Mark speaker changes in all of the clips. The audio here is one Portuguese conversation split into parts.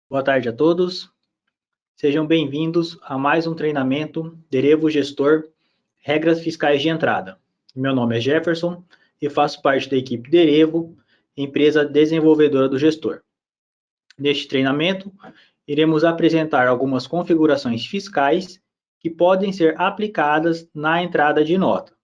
Speaker 1: Boa tarde a todos. Sejam bem-vindos a mais um treinamento Derevo Gestor Regras Fiscais de Entrada. Meu nome é Jefferson e faço parte da equipe Derevo, empresa desenvolvedora do gestor. Neste treinamento, iremos apresentar algumas configurações fiscais que podem ser aplicadas na entrada de nota.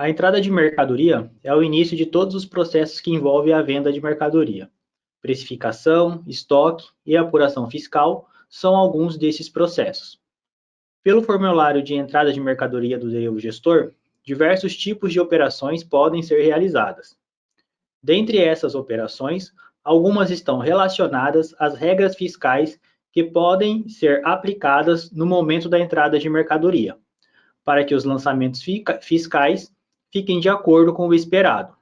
Speaker 1: A entrada de mercadoria é o início de todos os processos que envolvem a venda de mercadoria. Precificação, estoque e apuração fiscal são alguns desses processos. Pelo formulário de entrada de mercadoria do Derevo Gestor, diversos tipos de operações podem ser realizadas. Dentre essas operações, algumas estão relacionadas às regras fiscais que podem ser aplicadas no momento da entrada de mercadoria, para que os lançamentos fiscais fiquem de acordo com o esperado.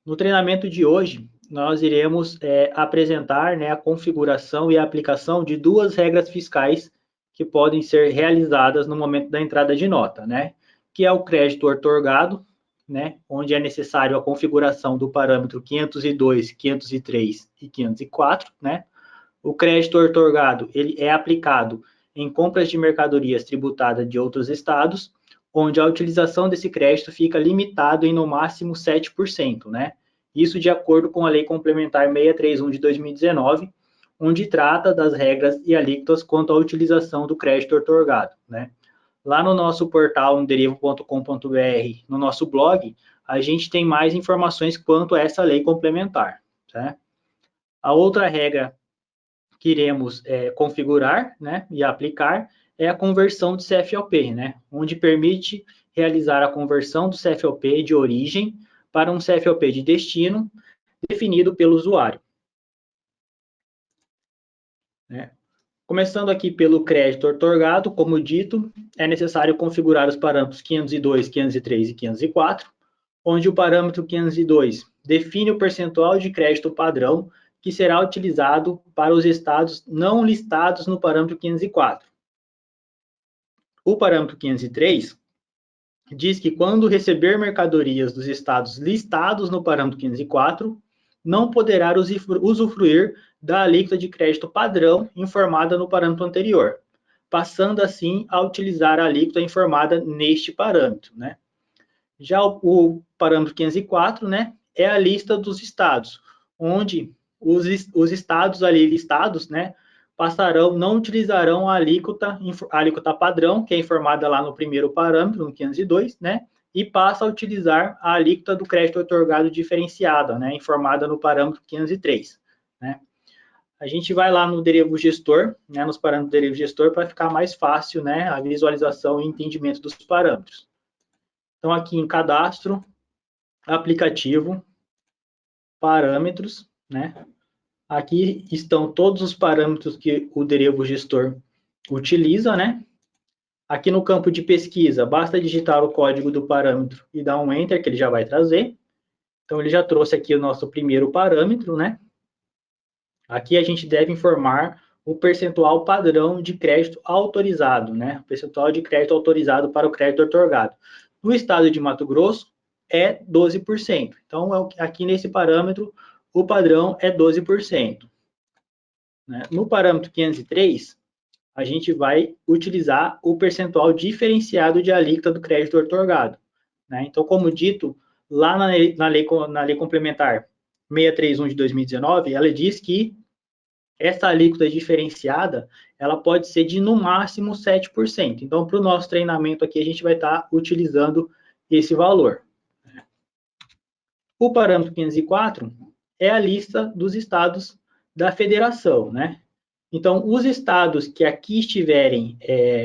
Speaker 1: No treinamento de hoje, nós iremos apresentar a configuração e a aplicação de duas regras fiscais que podem ser realizadas no momento da entrada de nota, que é o crédito outorgado, onde é necessário a configuração do parâmetro 502, 503 e 504, O crédito outorgado, ele é aplicado em compras de mercadorias tributadas de outros estados, onde a utilização desse crédito fica limitado em no máximo 7%, Isso de acordo com a Lei Complementar 631 de 2019, onde trata das regras e alíquotas quanto à utilização do crédito outorgado, Lá no nosso portal, derevo.com.br, no nosso blog, a gente tem mais informações quanto a essa lei complementar, A outra regra que iremos configurar e aplicar é a conversão de CFLP, onde permite realizar a conversão do CFLP de origem para um CFLP de destino definido pelo usuário. Começando aqui pelo crédito outorgado, como dito, é necessário configurar os parâmetros 502, 503 e 504, onde o parâmetro 502 define o percentual de crédito padrão que será utilizado para os estados não listados no parâmetro 504. O parâmetro 503 diz que quando receber mercadorias dos estados listados no parâmetro 504, não poderá usufruir da alíquota de crédito padrão informada no parâmetro anterior, passando assim a utilizar a alíquota informada neste parâmetro, Já o parâmetro 504, é a lista dos estados, onde os estados ali listados, não utilizarão a alíquota padrão, que é informada lá no primeiro parâmetro, no 502, e passa a utilizar a alíquota do crédito outorgado diferenciada, informada no parâmetro 503, A gente vai lá no Derevo Gestor, nos parâmetros do Derevo Gestor, para ficar mais fácil, a visualização e entendimento dos parâmetros. Então, aqui em cadastro, aplicativo, parâmetros, Aqui estão todos os parâmetros que o Derevo Gestor utiliza, Aqui no campo de pesquisa, basta digitar o código do parâmetro e dar um Enter, que ele já vai trazer. Então, ele já trouxe aqui o nosso primeiro parâmetro, Aqui a gente deve informar o percentual padrão de crédito autorizado, O percentual de crédito autorizado para o crédito outorgado. No estado de Mato Grosso, é 12%. Então, aqui nesse parâmetro, o padrão é 12%. No parâmetro 503, a gente vai utilizar o percentual diferenciado de alíquota do crédito outorgado. Então, como dito, lá na lei complementar 631 de 2019, ela diz que essa alíquota diferenciada, ela pode ser de no máximo 7%. Então, para o nosso treinamento aqui, a gente vai estar utilizando esse valor. O parâmetro 504 é a lista dos estados da federação, Então, os estados que aqui estiverem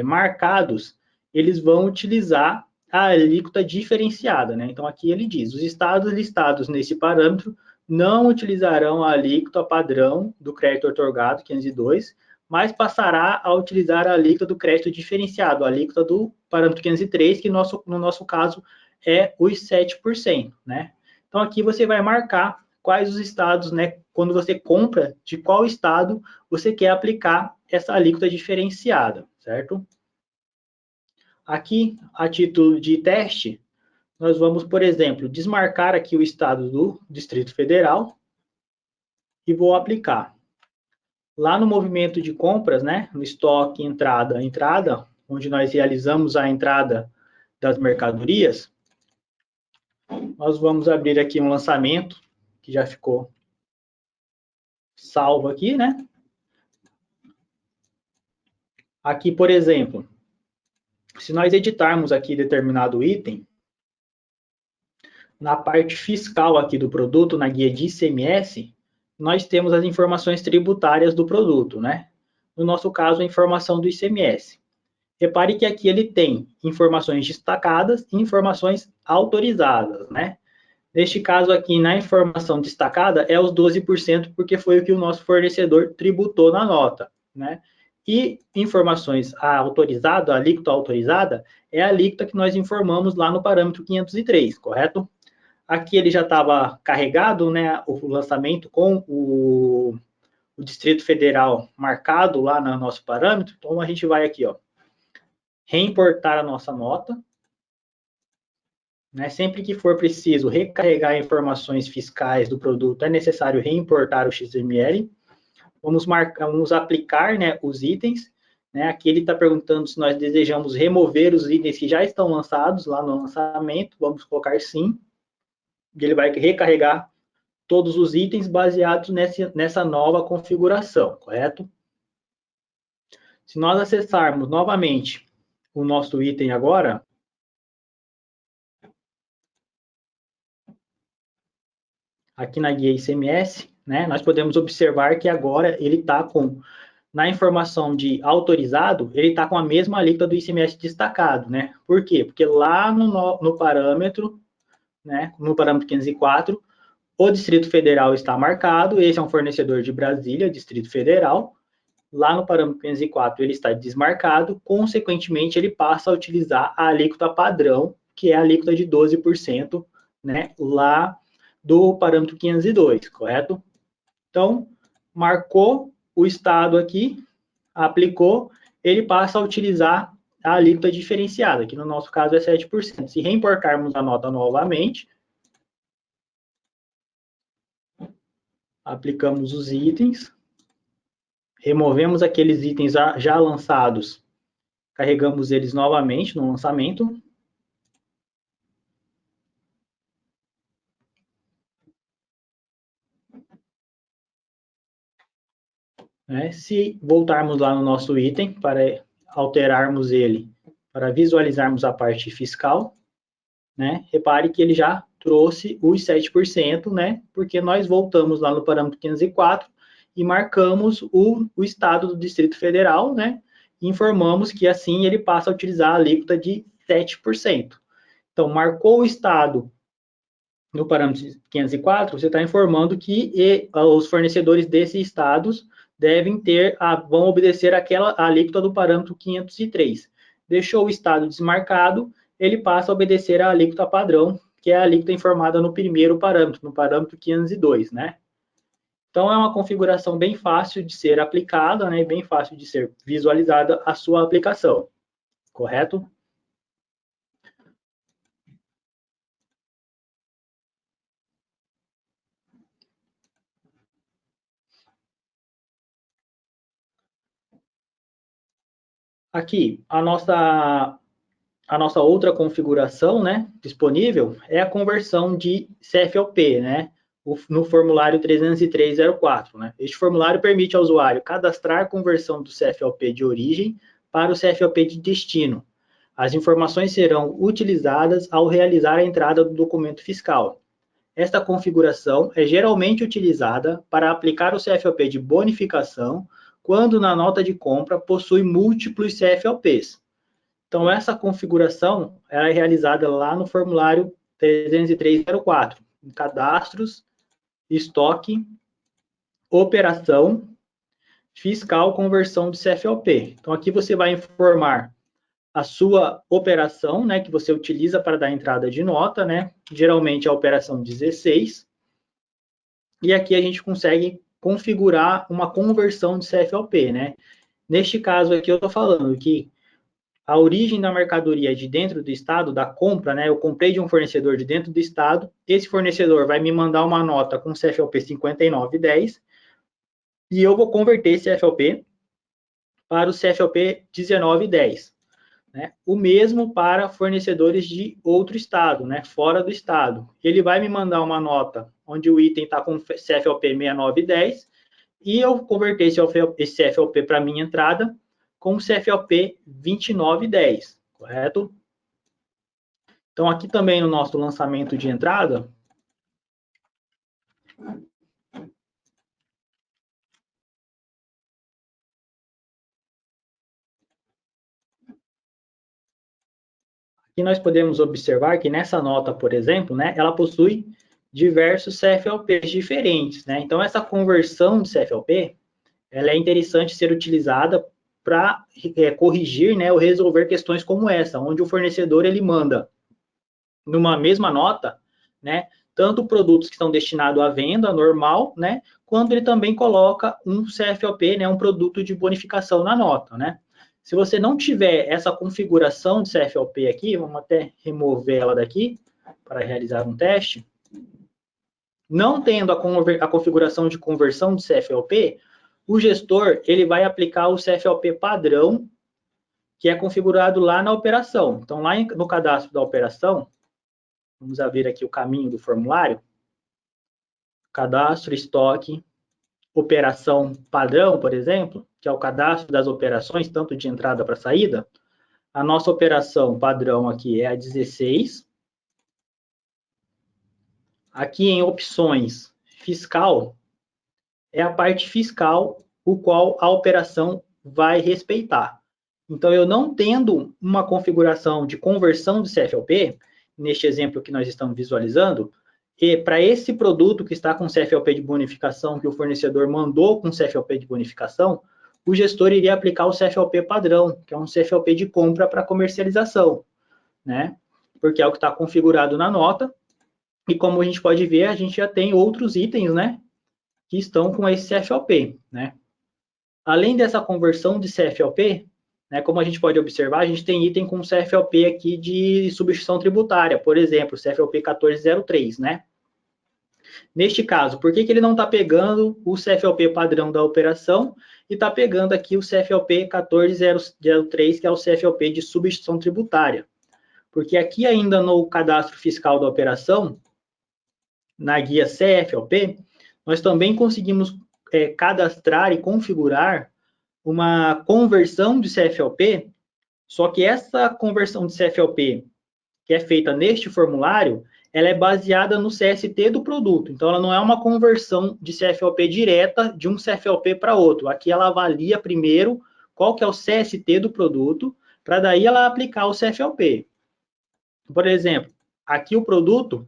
Speaker 1: marcados, eles vão utilizar a alíquota diferenciada, Então, aqui ele diz, os estados listados nesse parâmetro não utilizarão a alíquota padrão do crédito outorgado, 502, mas passará a utilizar a alíquota do crédito diferenciado, a alíquota do parâmetro 503, que no nosso caso é os 7%, Então, aqui você vai marcar quais os estados, quando você compra, de qual estado você quer aplicar essa alíquota diferenciada, certo? Aqui, a título de teste, nós vamos, por exemplo, desmarcar aqui o estado do Distrito Federal e vou aplicar. Lá no movimento de compras, né, no estoque entrada, onde nós realizamos a entrada das mercadorias, nós vamos abrir aqui um lançamento, que já ficou salvo aqui, né? Aqui, por exemplo, se nós editarmos aqui determinado item, na parte fiscal aqui do produto, na guia de ICMS, nós temos as informações tributárias do produto, né? No nosso caso, a informação do ICMS. Repare que aqui ele tem informações destacadas e informações autorizadas, né? Neste caso aqui, na informação destacada, é os 12%, porque foi o que o nosso fornecedor tributou na nota, né? E informações autorizadas, a alíquota autorizada, é a alíquota que nós informamos lá no parâmetro 503, correto? Aqui ele já estava carregado, né, o lançamento com o Distrito Federal marcado lá no nosso parâmetro, então a gente vai aqui, ó, reimportar a nossa nota, né? Sempre que for preciso recarregar informações fiscais do produto, é necessário reimportar o XML. Vamos aplicar, né, os itens. Né? Aqui ele está perguntando se nós desejamos remover os itens que já estão lançados lá no lançamento. Vamos colocar sim. Ele vai recarregar todos os itens baseados nessa nova configuração, correto? Se nós acessarmos novamente o nosso item agora, aqui na guia ICMS, né, nós podemos observar que agora ele está com, na informação de autorizado, ele está com a mesma alíquota do ICMS destacado, né? Por quê? Porque lá no parâmetro, né, no parâmetro 504, o Distrito Federal está marcado, esse é um fornecedor de Brasília, Distrito Federal. Lá no parâmetro 504 ele está desmarcado, consequentemente ele passa a utilizar a alíquota padrão, que é a alíquota de 12%, né, lá do parâmetro 502, correto? Então, marcou o estado aqui, aplicou, ele passa a utilizar a alíquota diferenciada, que no nosso caso é 7%. Se reimportarmos a nota novamente, aplicamos os itens, removemos aqueles itens já lançados, carregamos eles novamente no lançamento. Né? Se voltarmos lá no nosso item para alterarmos ele, para visualizarmos a parte fiscal, né? Repare que ele já trouxe os 7%, né? Porque nós voltamos lá no parâmetro 504 e marcamos o estado do Distrito Federal, né? E informamos que assim ele passa a utilizar a alíquota de 7%. Então, marcou o estado no parâmetro 504, você está informando que os fornecedores desses estados vão obedecer aquela alíquota do parâmetro 503. Deixou o estado desmarcado, ele passa a obedecer a alíquota padrão, que é a alíquota informada no primeiro parâmetro, no parâmetro 502, né? Então, é uma configuração bem fácil de ser aplicada, né? Bem fácil de ser visualizada a sua aplicação, correto? Aqui, a nossa outra configuração, né, disponível é a conversão de CFLP, né, no formulário 30304, né. Este formulário permite ao usuário cadastrar a conversão do CFLP de origem para o CFLP de destino. As informações serão utilizadas ao realizar a entrada do documento fiscal. Esta configuração é geralmente utilizada para aplicar o CFLP de bonificação quando na nota de compra possui múltiplos CFLPs. Então, essa configuração é realizada lá no formulário 30304, em cadastros, estoque, operação, fiscal, conversão de CFLP. Então, aqui você vai informar a sua operação, né, que você utiliza para dar entrada de nota, né, geralmente a operação 16, e aqui a gente consegue configurar uma conversão de CFLP, né. Neste caso aqui eu estou falando que a origem da mercadoria é de dentro do estado, da compra, né? Eu comprei de um fornecedor de dentro do estado, esse fornecedor vai me mandar uma nota com CFLP 5910 e eu vou converter esse CFLP para o CFLP 1910. Né? O mesmo para fornecedores de outro estado, né? Fora do estado. Ele vai me mandar uma nota onde o item está com CFLP 6910 e eu converter esse CFLP para minha entrada com o CFLP 2910, correto? Então, aqui também no nosso lançamento de entrada, aqui nós podemos observar que nessa nota, por exemplo, né, ela possui diversos CFLPs diferentes, né? Então, essa conversão de CFLP, ela é interessante ser utilizada para corrigir, né, ou resolver questões como essa, onde o fornecedor ele manda numa mesma nota, né, tanto produtos que estão destinados à venda normal, né, quanto ele também coloca um CFLP, né, um produto de bonificação na nota, né. Se você não tiver essa configuração de CFLP aqui, vamos até remover ela daqui para realizar um teste. Não tendo a configuração de conversão de CFLP, o gestor ele vai aplicar o CFLP padrão, que é configurado lá na operação. Então, lá no cadastro da operação, vamos abrir aqui o caminho do formulário, cadastro, estoque, operação padrão, por exemplo, que é o cadastro das operações, tanto de entrada para saída. A nossa operação padrão aqui é a 16. Aqui em opções fiscal, é a parte fiscal, o qual a operação vai respeitar. Então, eu não tendo uma configuração de conversão de CFLP, neste exemplo que nós estamos visualizando, e para esse produto que está com CFLP de bonificação, que o fornecedor mandou com CFLP de bonificação, o gestor iria aplicar o CFLP padrão, que é um CFLP de compra para comercialização, né? Porque é o que está configurado na nota, e como a gente pode ver, a gente já tem outros itens, né, que estão com esse CFLP, né? Além dessa conversão de CFLP, né, como a gente pode observar, a gente tem item com CFLP aqui de substituição tributária, por exemplo, CFLP 1403, né? Neste caso, por que ele não está pegando o CFLP padrão da operação e está pegando aqui o CFLP 1403, que é o CFLP de substituição tributária? Porque aqui ainda no cadastro fiscal da operação, na guia CFLP, nós também conseguimos cadastrar e configurar uma conversão de CFLP, só que essa conversão de CFLP que é feita neste formulário, ela é baseada no CST do produto. Então, ela não é uma conversão de CFLP direta de um CFLP para outro. Aqui ela avalia primeiro qual que é o CST do produto, para daí ela aplicar o CFLP. Por exemplo, aqui o produto,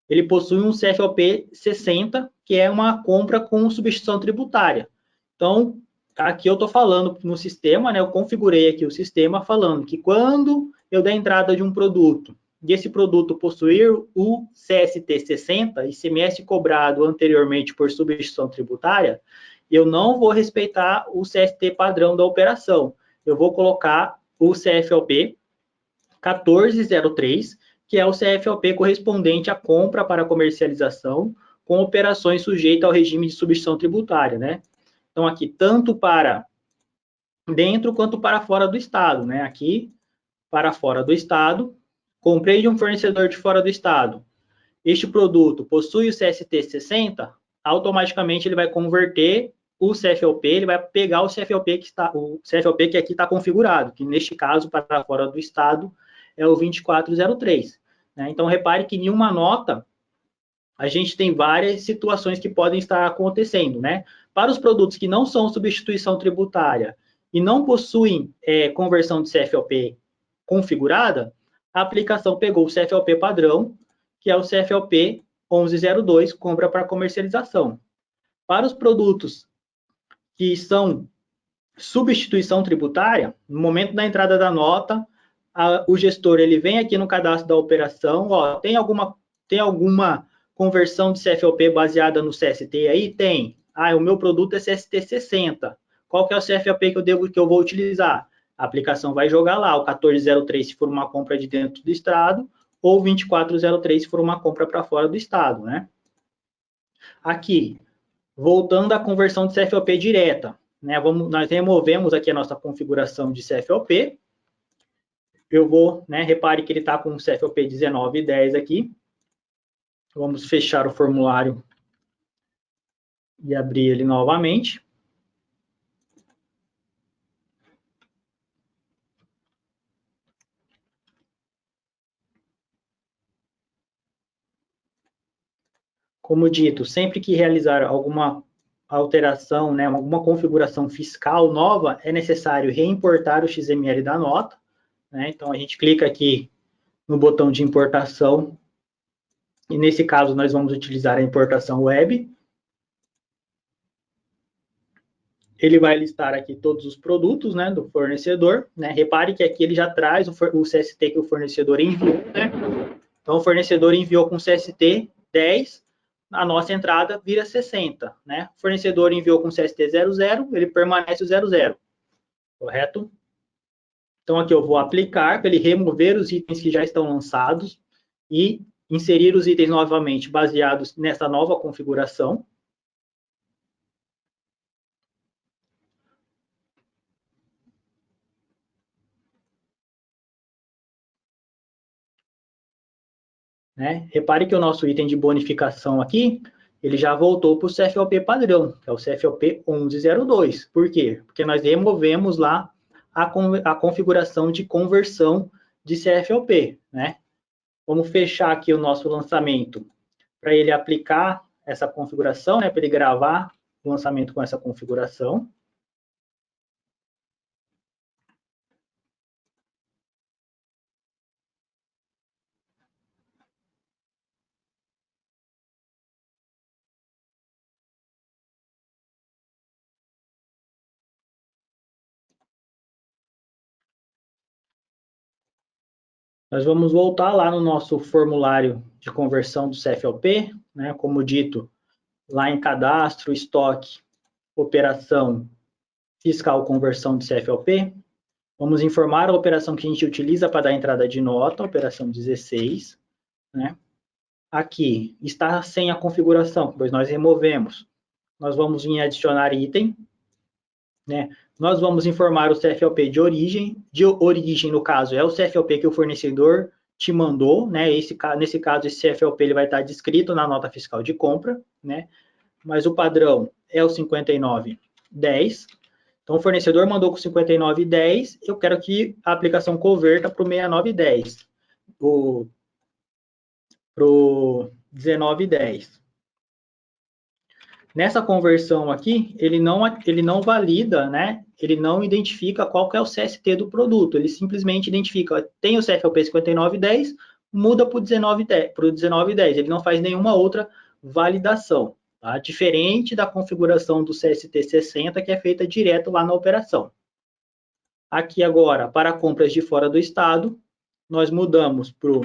Speaker 1: ele possui um CFLP 60, que é uma compra com substituição tributária. Então, aqui eu estou falando no sistema, né? Eu configurei aqui o sistema falando que quando eu der entrada de um produto e esse produto possuir o CST 60, ICMS cobrado anteriormente por substituição tributária, eu não vou respeitar o CST padrão da operação. Eu vou colocar o CFLP 1403, que é o CFLP correspondente à compra para comercialização com operações sujeitas ao regime de substituição tributária, né? Então, aqui, tanto para dentro quanto para fora do estado, né? Aqui, para fora do estado, comprei de um fornecedor de fora do estado. Este produto possui o CST 60, automaticamente ele vai converter o CFLP, ele vai pegar o CFLP que aqui está configurado, que neste caso, para fora do estado, é o 2403. Né? Então, repare que em uma nota, a gente tem várias situações que podem estar acontecendo, né? Para os produtos que não são substituição tributária e não possuem conversão de CFLP configurada, a aplicação pegou o CFLP padrão, que é o CFLP 1102, compra para comercialização. Para os produtos que são substituição tributária, no momento da entrada da nota, o gestor ele vem aqui no cadastro da operação, ó, tem alguma conversão de CFLP baseada no CST aí? Tem. Ah, o meu produto é CST 60. Qual que é o CFLP que eu vou utilizar? A aplicação vai jogar lá o 1403 se for uma compra de dentro do estado, ou 2403 se for uma compra para fora do estado, né? Aqui, voltando à conversão de CFOP direta, né? Nós removemos aqui a nossa configuração de CFOP. Eu vou, né? Repare que ele está com o CFOP 1910 aqui. Vamos fechar o formulário e abrir ele novamente. Como dito, sempre que realizar alguma alteração, né, alguma configuração fiscal nova, é necessário reimportar o XML da nota, né? Então, a gente clica aqui no botão de importação, e nesse caso nós vamos utilizar a importação web. Ele vai listar aqui todos os produtos, né, do fornecedor, né? Repare que aqui ele já traz o CST que o fornecedor enviou, né? Então, o fornecedor enviou com CST 10, a nossa entrada vira 60, né? O fornecedor enviou com CST 00, ele permanece o 00, correto? Então, aqui eu vou aplicar para ele remover os itens que já estão lançados e inserir os itens novamente baseados nessa nova configuração. Né? Repare que o nosso item de bonificação aqui, ele já voltou para o CFOP padrão, que é o CFOP 1102. Por quê? Porque nós removemos lá a configuração de conversão de CFOP, né? Vamos fechar aqui o nosso lançamento para ele aplicar essa configuração, né? Para ele gravar o lançamento com essa configuração. Nós vamos voltar lá no nosso formulário de conversão do CFOP, né? Como dito, lá em cadastro, estoque, operação, fiscal, conversão de CFOP. Vamos informar a operação que a gente utiliza para dar entrada de nota, operação 16, né? Aqui está sem a configuração, pois nós removemos. Nós vamos em adicionar item, né? Nós vamos informar o CFOP de origem no caso é o CFOP que o fornecedor te mandou, né? Nesse caso, esse CFOP ele vai estar descrito na nota fiscal de compra, né? Mas o padrão é o 5910. Então, o fornecedor mandou com 5910, eu quero que a aplicação converta para o 6910, para o 1910. Nessa conversão aqui, ele não valida, né? Ele não identifica qual que é o CST do produto, ele simplesmente identifica, tem o CFOP 5910, muda para o 1910, ele não faz nenhuma outra validação, tá? Diferente da configuração do CST 60, que é feita direto lá na operação. Aqui agora, para compras de fora do estado, nós mudamos para o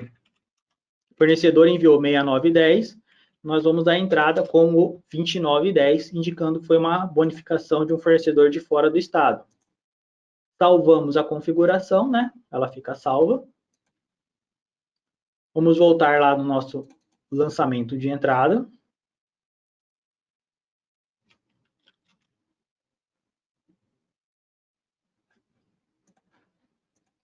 Speaker 1: fornecedor enviou 6910, nós vamos dar entrada com o 2910, indicando que foi uma bonificação de um fornecedor de fora do estado. Salvamos a configuração, né? Ela fica salva. Vamos voltar lá no nosso lançamento de entrada.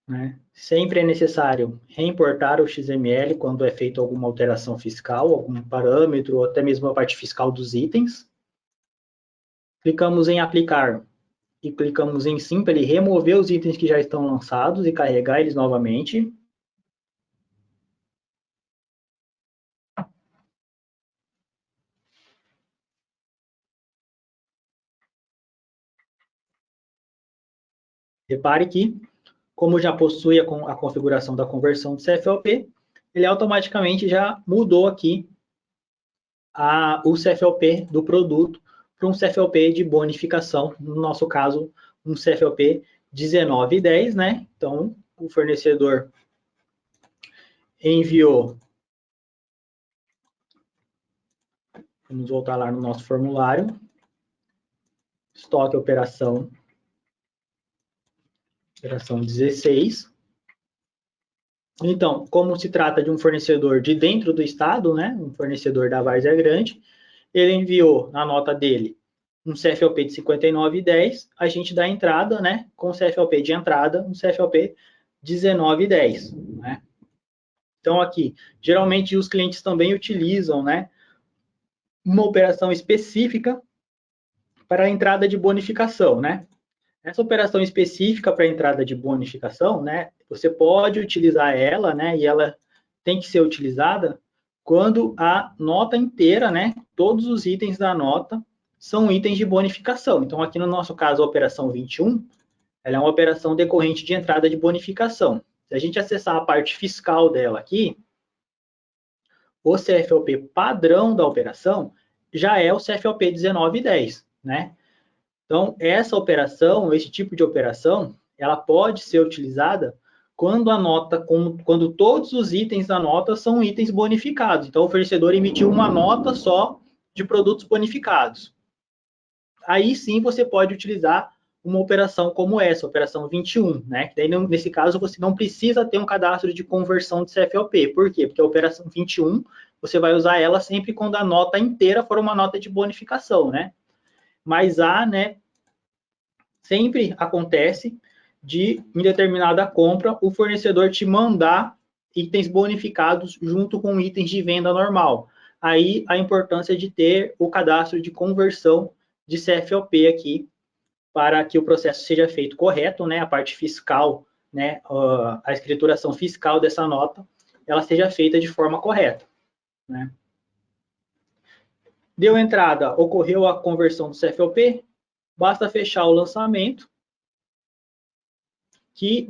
Speaker 1: Né? Sempre é necessário reimportar o XML quando é feita alguma alteração fiscal, algum parâmetro, ou até mesmo a parte fiscal dos itens. Clicamos em aplicar e clicamos em sim para ele remover os itens que já estão lançados e carregar eles novamente. Repare que, como já possui a configuração da conversão de CFOP, ele automaticamente já mudou aqui o CFOP do produto para um CFOP de bonificação, no nosso caso, um CFOP 1910, né? Então, o fornecedor enviou. Vamos voltar lá no nosso formulário. Estoque operação Operação 16. Então, como se trata de um fornecedor de dentro do estado, né, um fornecedor da Várzea Grande, ele enviou na nota dele um CFLP de 59,10, a gente dá entrada, né, com o CFLP de entrada, um CFLP 19,10, né? Então, aqui, geralmente os clientes também utilizam, né, uma operação específica para a entrada de bonificação, né? Essa operação específica para a entrada de bonificação, né, você pode utilizar ela, né, e ela tem que ser utilizada quando a nota inteira, né, todos os itens da nota são itens de bonificação. Então, aqui no nosso caso, a operação 21, ela é uma operação decorrente de entrada de bonificação. Se a gente acessar a parte fiscal dela aqui, o CFLP padrão da operação já é o CFLP 1910, né? Então, essa operação, esse tipo de operação, ela pode ser utilizada quando a nota, quando todos os itens da nota são itens bonificados. Então, o fornecedor emitiu uma nota só de produtos bonificados. Aí sim você pode utilizar uma operação como essa, operação 21, né? Que daí, nesse caso, você não precisa ter um cadastro de conversão de CFLP. Por quê? Porque a operação 21, você vai usar ela sempre quando a nota inteira for uma nota de bonificação, né? Mas há, né, sempre acontece de, em determinada compra, o fornecedor te mandar itens bonificados junto com itens de venda normal. Aí a importância de ter o cadastro de conversão de CFLP aqui, para que o processo seja feito correto, né? A parte fiscal, né? A escrituração fiscal dessa nota, ela seja feita de forma correta, né? Deu entrada, ocorreu a conversão do CFLP, basta fechar o lançamento, que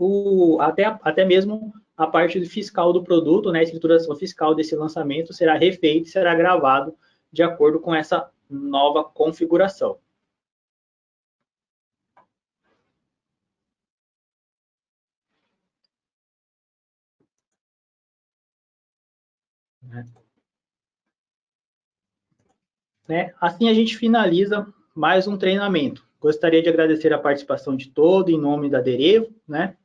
Speaker 1: até mesmo a parte fiscal do produto, né, a escrituração fiscal desse lançamento será refeita e será gravado de acordo com essa nova configuração. Né? Assim a gente finaliza mais um treinamento. Gostaria de agradecer a participação de todos em nome da Derevo, né?